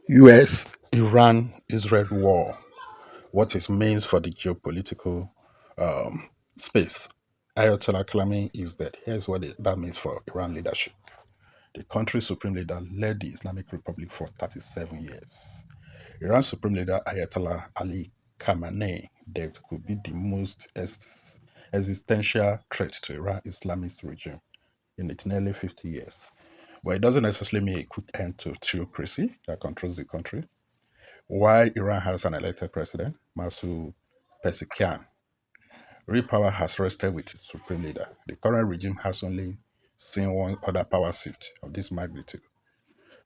US Iran Israel war, what it means for the geopolitical um, space. Ayatollah Khamenei is that. Here's what that means for Iran leadership. The country's supreme leader led the Islamic Republic for 37 years. Iran's supreme leader Ayatollah Ali Khamenei death could be the most existential threat to Iran Islamist regime in its nearly 50 years. But it doesn't necessarily mean a quick end to theocracy that controls the country. While Iran has an elected president, Masoud Pezeshkian, real power has rested with its supreme leader. The current regime has only seen one other power shift of this magnitude,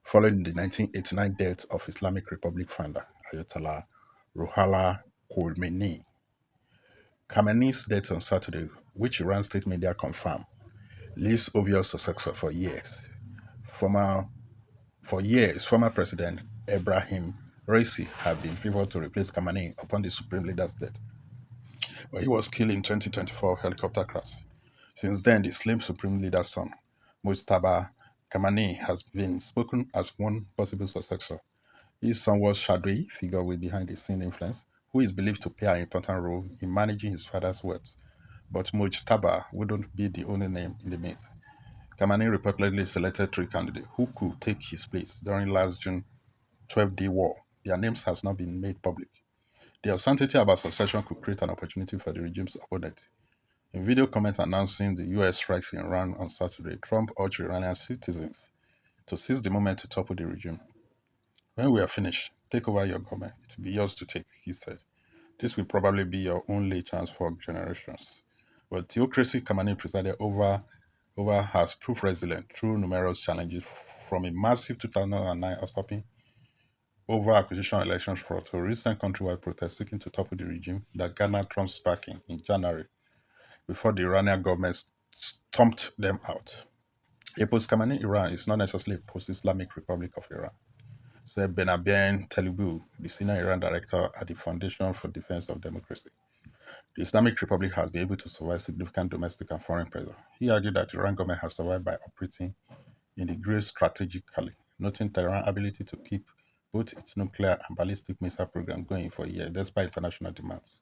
following the 1989 death of Islamic Republic founder Ayatollah Ruhollah Khomeini. Khamenei's death on Saturday, which Iran state media confirmed, leaves obvious successor for years. Former former President Ibrahim Raisi had been favored to replace Khamenei upon the supreme leader's death, but he was killed in 2024 helicopter crash. Since then, the slim supreme leader's son, Mujtaba Khamenei, has been spoken as one possible successor. His son was shadowy figure with behind-the-scene influence, who is believed to play an important role in managing his father's wealth. But Mujtaba wouldn't be the only name in the mix. Khamenei reportedly selected three candidates who could take his place during last June 12-day war. Their names has not been made public. The uncertainty about succession could create an opportunity for the regime's opponent. In video comments announcing the US strikes in Iran on Saturday, Trump urged Iranian citizens to seize the moment to topple the regime. When we are finished, take over your government. It will be yours to take, he said. This will probably be your only chance for generations. But theocracy Khamenei presided over has proved resilient through numerous challenges, from a massive 2009 usurping over acquisition elections fraud to recent countrywide protests seeking to topple the regime that garnered Trump's backing in January before the Iranian government stomped them out. A post-Khamenei Iran is not necessarily a post-Islamic Republic of Iran, said Benabian Talibu, the senior Iran director at the Foundation for Defense of Democracy. The Islamic Republic has been able to survive significant domestic and foreign pressure. He argued that the Iran government has survived by operating in the gray strategically, noting Tehran's ability to keep both its nuclear and ballistic missile program going for years despite international demands.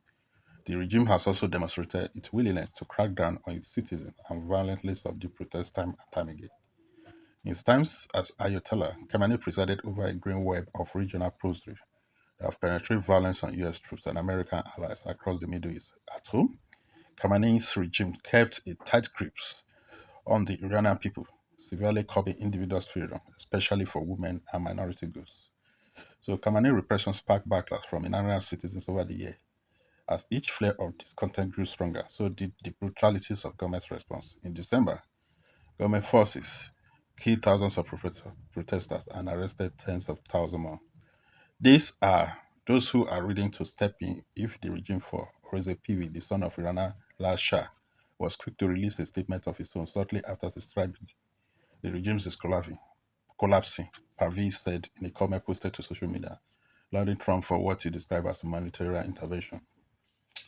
The regime has also demonstrated its willingness to crack down on its citizens and violently subdue protests time and time again. In his times as Ayatollah, Khamenei presided over a green web of regional proxies that have penetrated violence on US troops and American allies across the Middle East. At home, Khamenei's regime kept a tight grip on the Iranian people, severely curbing individuals' freedom, especially for women and minority groups. So Khamenei repression sparked backlash from Iranian citizens over the year. As each flare of discontent grew stronger, so did the brutalities of government's response. In December, government forces killed thousands of protesters and arrested tens of thousands more. These are those who are willing to step in if the regime falls. Reza Pahlavi, the son of Iranian last Shah, was quick to release a statement of his own shortly after describing the regime's is collapsing. Pahlavi said in a comment posted to social media, lauding Trump for what he described as humanitarian intervention.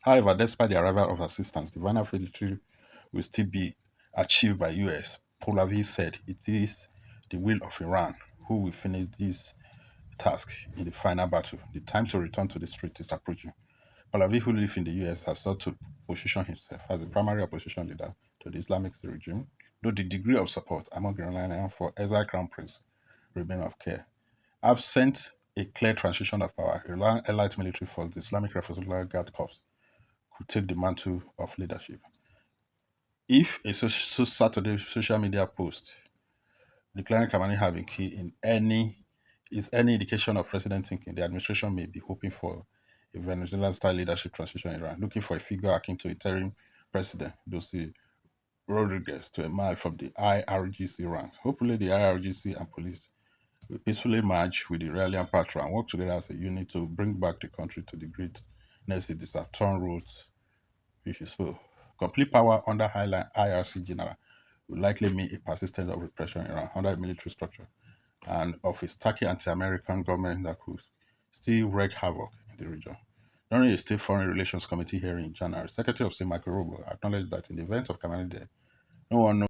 However, despite the arrival of assistance, the final victory will still be achieved by US. Pahlavi said it is the will of Iran who will finish this task in the final battle. The time to return to the street is approaching. Pahlavi, who lives in the US, has sought to position himself as the primary opposition leader to the Islamic regime, though the degree of support among Iranians for exiled crown prince remain of care. Absent a clear transition of power, Iran elite military force, the Islamic Revolutionary Guard Corps, could take the mantle of leadership. If a Saturday social media post declaring Khamenei had been key in any is any indication of president thinking, the administration may be hoping for a Venezuelan-style leadership transition in Iran, looking for a figure akin to interim president Dulce Rodriguez to emerge from the IRGC ranks. Hopefully, the IRGC and police will peacefully merge with the Iranian patrol and work together as a unit to bring back the country to the greatness it deserves. Turn roads which is full. Complete power under Highline IRC general will likely mean a persistence of repression in Iran under a military structure and of a tacky anti-American government that could still wreak havoc in the region. During a State Foreign Relations Committee hearing in January, Secretary of State Michael Robo acknowledged that in the event of Khamenei death, no one knows